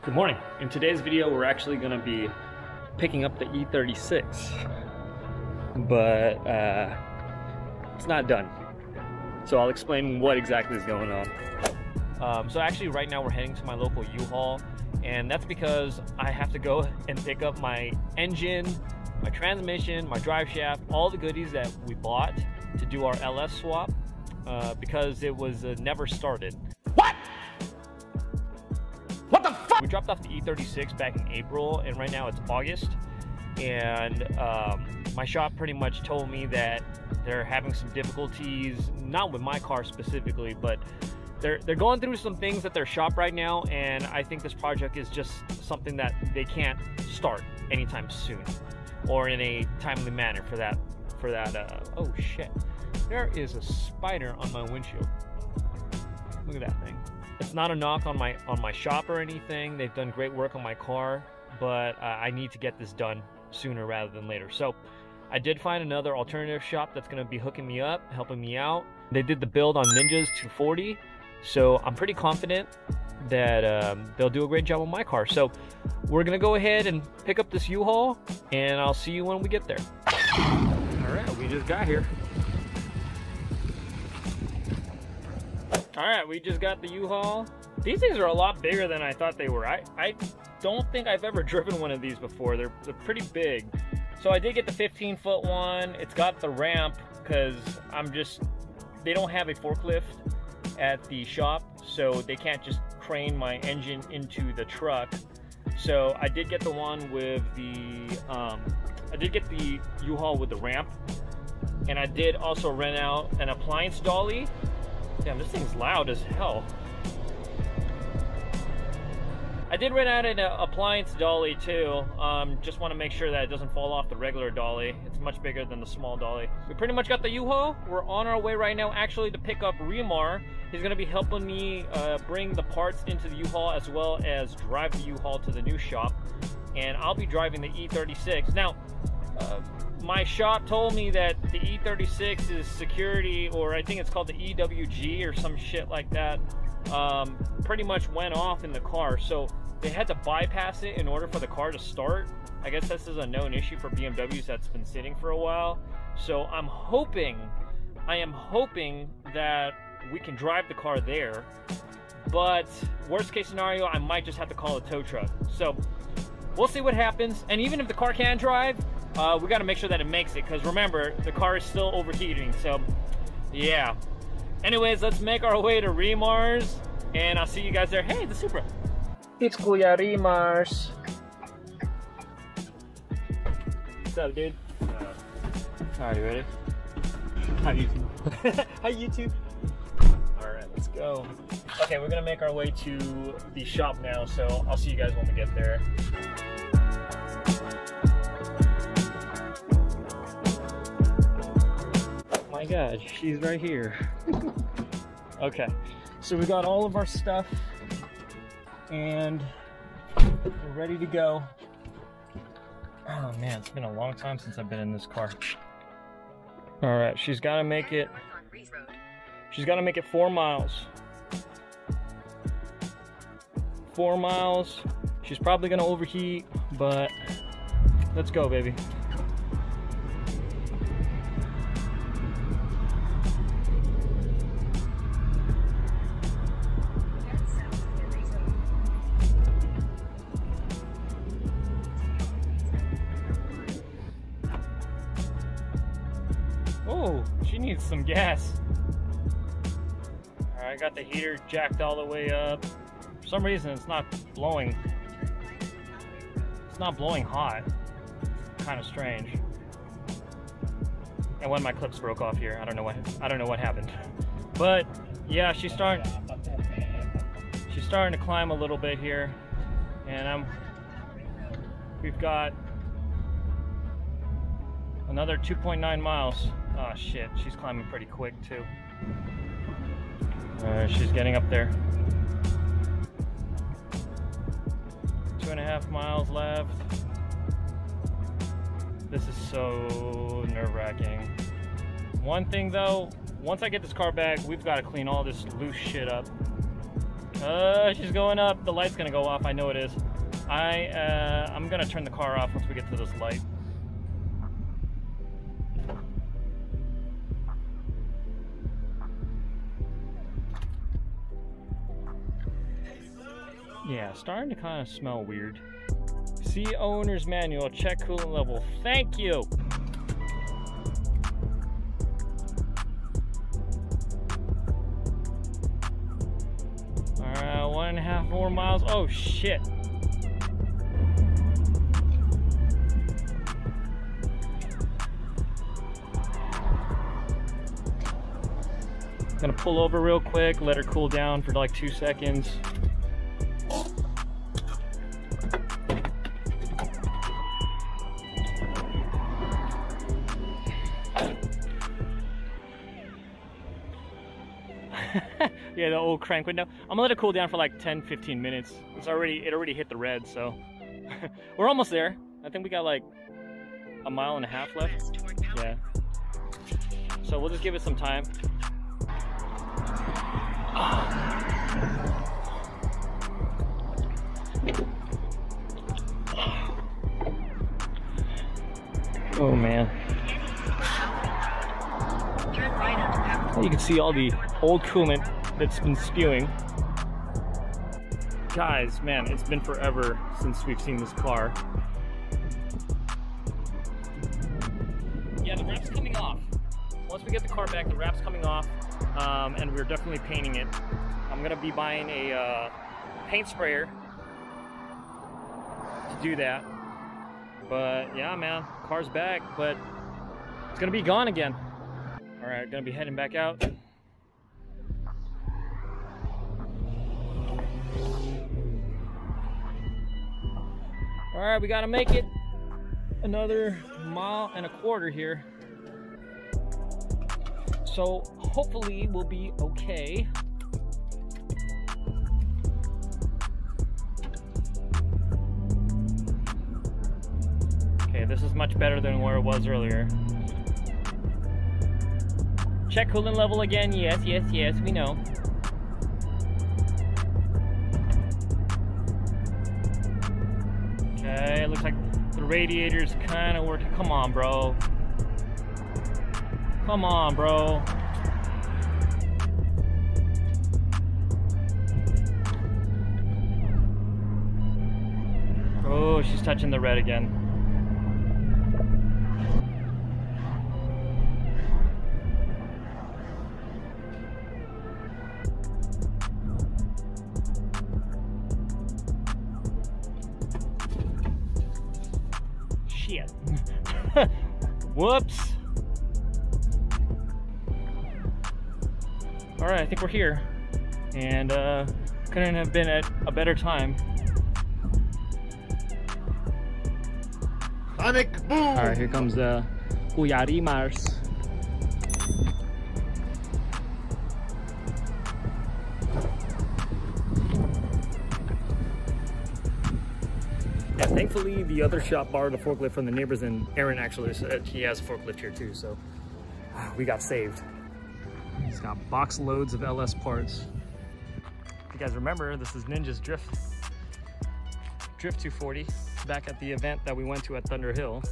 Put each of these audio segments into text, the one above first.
Good morning. In today's video, we're actually going to be picking up the E36, but it's not done. So I'll explain what exactly is going on. So actually right now we're heading to my local U-Haul, and that's because I have to go and pick up my engine, my transmission, my drive shaft, all the goodies that we bought to do our LS swap because it was never started. What the fuck? We dropped off the E36 back in April, and right now it's August, and my shop pretty much told me that they're having some difficulties, not with my car specifically, but they're going through some things at their shop right now, and I think this project is just something that they can't start anytime soon or in a timely manner for that oh shit, there is a spider on my windshield. Look at that thing. It's not a knock on my shop or anything. They've done great work on my car, but I need to get this done sooner rather than later. So I did find another alternative shop that's going to be hooking me up, helping me out. They did the build on Ninja's 240, so I'm pretty confident that they'll do a great job on my car. So we're going to go ahead and pick up this U-Haul, and I'll see you when we get there. All right, we just got here. All right, we just got the U-Haul. These things are a lot bigger than I thought they were. I don't think I've ever driven one of these before. They're pretty big. So I did get the 15-foot one. It's got the ramp because they don't have a forklift at the shop, so they can't just crane my engine into the truck. So I did get the one with the, I did get the U-Haul with the ramp, and I did also rent out an appliance dolly. Damn, this thing's loud as hell. I did rent out an appliance dolly too. Just want to make sure that it doesn't fall off the regular dolly. It's much bigger than the small dolly. We pretty much got the U-Haul. We're on our way right now actually to pick up Remar. He's going to be helping me bring the parts into the U-Haul as well as drive the U-Haul to the new shop. And I'll be driving the E36. Now, my shop told me that the E36 is security, or I think it's called the EWG or some shit like that, pretty much went off in the car. So they had to bypass it in order for the car to start. I guess this is a known issue for BMWs that's been sitting for a while. So I am hoping that we can drive the car there. But worst case scenario, I might just have to call a tow truck. So we'll see what happens. And even if the car can drive, we got to make sure that it makes it, because remember, the car is still overheating. So yeah, anyways, let's make our way to Remar's, and I'll see you guys there. Hey, the Supra, it's Kuya Remar's. What's up, dude? Alright, you ready? Hi YouTube. Hi YouTube. Alright, let's go. Okay, we're gonna make our way to the shop now, so I'll see you guys when we get there. My God, she's right here. Okay, so we got all of our stuff and we're ready to go. Oh man, it's been a long time since I've been in this car. All right, she's got to make it 4 miles. 4 miles. She's probably gonna overheat, but let's go, baby. Oh, she needs some gas. All right, I got the heater jacked all the way up. For some reason, it's not blowing. It's not blowing hot. It's kind of strange. And when my clips broke off here, I don't know what happened. But yeah, she's starting to climb a little bit here, and we've got another 2.9 miles. Oh shit, she's climbing pretty quick too. She's getting up there. 2.5 miles left. This is so nerve-wracking. One thing though, once I get this car back, we've got to clean all this loose shit up. She's going up. The light's gonna go off. I know it is. I'm gonna turn the car off once we get to this light. Yeah, starting to kind of smell weird. See owner's manual, check coolant level. Thank you. Alright, 1.5 more miles. Oh shit. Gonna pull over real quick, let her cool down for like 2 seconds. Yeah, the old crank window. I'm gonna let it cool down for like 10-15 minutes. It already hit the red, so we're almost there. I think we got like 1.5 miles left. Yeah. So we'll just give it some time. Oh man. You can see all the old coolant that's been spewing. Guys, man, it's been forever since we've seen this car. Yeah, the wrap's coming off. Once we get the car back, the wrap's coming off, and we're definitely painting it. I'm gonna be buying a paint sprayer to do that. But yeah, man, car's back, but it's gonna be gone again. All right, gonna be heading back out. All right, we gotta make it another 1.25 miles here. So hopefully we'll be okay. Okay, this is much better than where it was earlier. Check coolant level again. Yes, yes, yes, we know. Okay, looks like the radiator's kind of working. Come on, bro. Come on, bro. Oh, she's touching the red again. Shit. Whoops. All right, I think we're here, and couldn't have been at a better time. Sonic boom! All right, here comes the Kuyari Mars. Yeah, thankfully the other shop borrowed a forklift from the neighbors, and Aaron actually said he has a forklift here too, so we got saved. It's got box loads of LS parts. If you guys remember, this is Ninja's Drift 240 back at the event that we went to at Thunder Hill.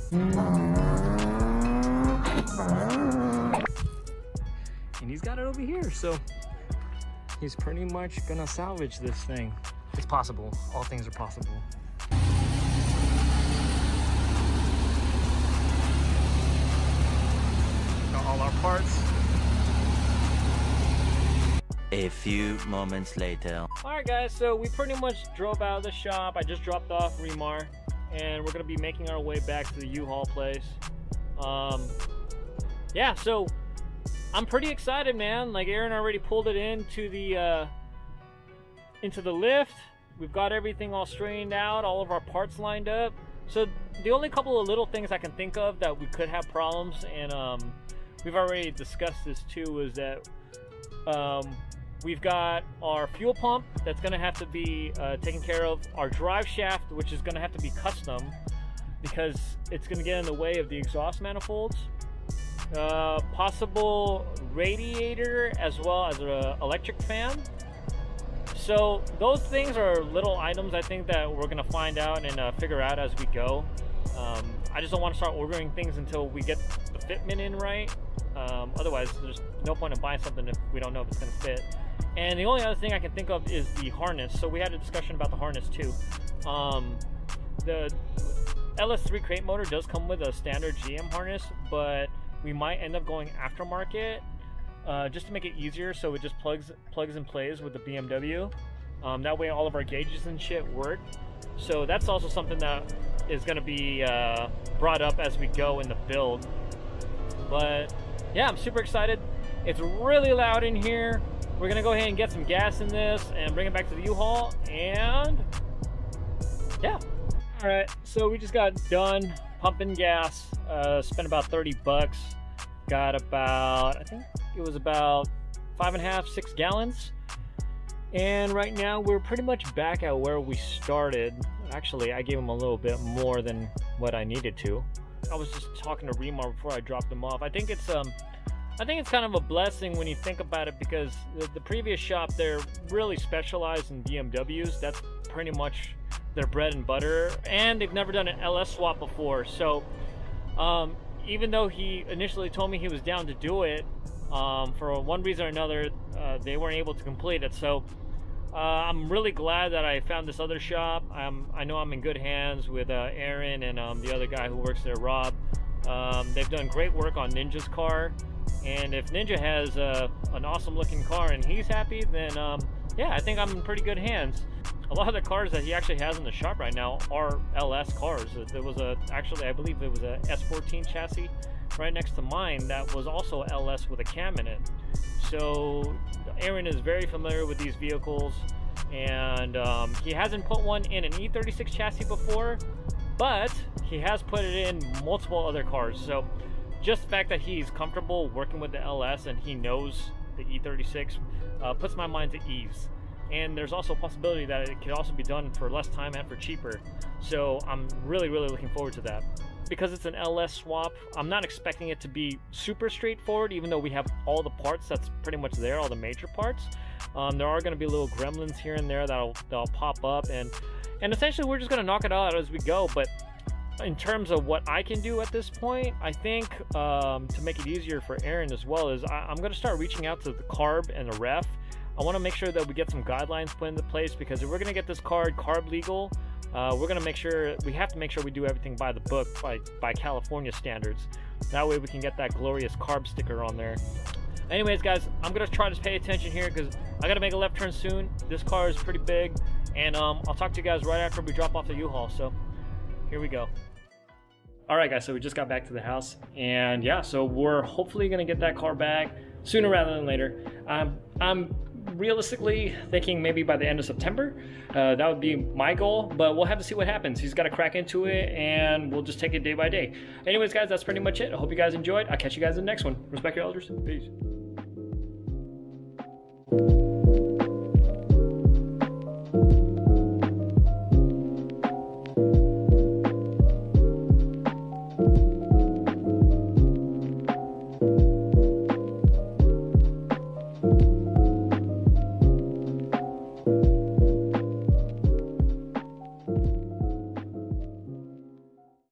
And he's got it over here, so he's pretty much gonna salvage this thing. It's possible. All things are possible. Got all our parts. A few moments later. Alright guys, so we pretty much drove out of the shop. I just dropped off Remar, and we're gonna be making our way back to the U-Haul place. Yeah, so I'm pretty excited, man. Like, Aaron already pulled it into the lift. We've got everything all straightened out, all of our parts lined up. So the only couple of little things I can think of that we could have problems, and we've already discussed this too, is that we've got our fuel pump that's going to have to be taken care of. Our drive shaft, which is going to have to be custom because it's going to get in the way of the exhaust manifolds. Possible radiator as well as an electric fan. So those things are little items I think that we're gonna find out and figure out as we go. I just don't want to start ordering things until we get the fitment in right. Otherwise, there's no point in buying something if we don't know if it's gonna fit. And the only other thing I can think of is the harness. So we had a discussion about the harness too. The LS3 crate motor does come with a standard GM harness, but we might end up going aftermarket just to make it easier, so it just plugs and plays with the BMW. That way all of our gauges and shit work. So that's also something that is going to be brought up as we go in the build. But yeah, I'm super excited. It's really loud in here. We're going to go ahead and get some gas in this and bring it back to the U-Haul, and yeah. All right, so we just got done pumping gas, spent about 30 bucks, got about, I think it was about 5.5, 6 gallons. And right now we're pretty much back at where we started. Actually, I gave him a little bit more than what I needed to. I was just talking to Remar before I dropped him off. I think it's kind of a blessing when you think about it, because the previous shop, they're really specialized in BMWs. That's pretty much their bread and butter, and they've never done an LS swap before. So even though he initially told me he was down to do it, for one reason or another, they weren't able to complete it. So I'm really glad that I found this other shop. I know I'm in good hands with Aaron and the other guy who works there, Rob. They've done great work on Ninja's car, and if Ninja has an awesome looking car and he's happy, then yeah, I think I'm in pretty good hands. A lot of the cars that he actually has in the shop right now are LS cars. There was actually, I believe it was a S14 chassis right next to mine that was also LS with a cam in it. So Aaron is very familiar with these vehicles, and he hasn't put one in an E36 chassis before, but he has put it in multiple other cars. So just the fact that he's comfortable working with the LS and he knows the E36 puts my mind to ease. And there's also a possibility that it could also be done for less time and for cheaper. So I'm really looking forward to that. Because it's an LS swap, I'm not expecting it to be super straightforward, even though we have all the parts that's pretty much there, all the major parts. There are going to be little gremlins here and there that'll pop up, and essentially we're just going to knock it out as we go. But in terms of what I can do at this point, I think to make it easier for Aaron as well, is I'm going to start reaching out to the carb and the ref. I want to make sure that we get some guidelines put into place, because if we're going to get this car carb legal, we're going to make sure, we have to make sure we do everything by the book, by California standards. That way we can get that glorious carb sticker on there. Anyways, guys, I'm going to try to pay attention here, because I got to make a left turn soon. This car is pretty big, and I'll talk to you guys right after we drop off the U-Haul. So here we go. All right, guys, so we just got back to the house, and yeah, so we're hopefully going to get that car back sooner rather than later. I'm realistically thinking maybe by the end of September. That would be my goal, but we'll have to see what happens. He's got to crack into it, and we'll just take it day by day. Anyways, guys, that's pretty much it. I hope you guys enjoyed. I'll catch you guys in the next one. Respect your elders. Peace.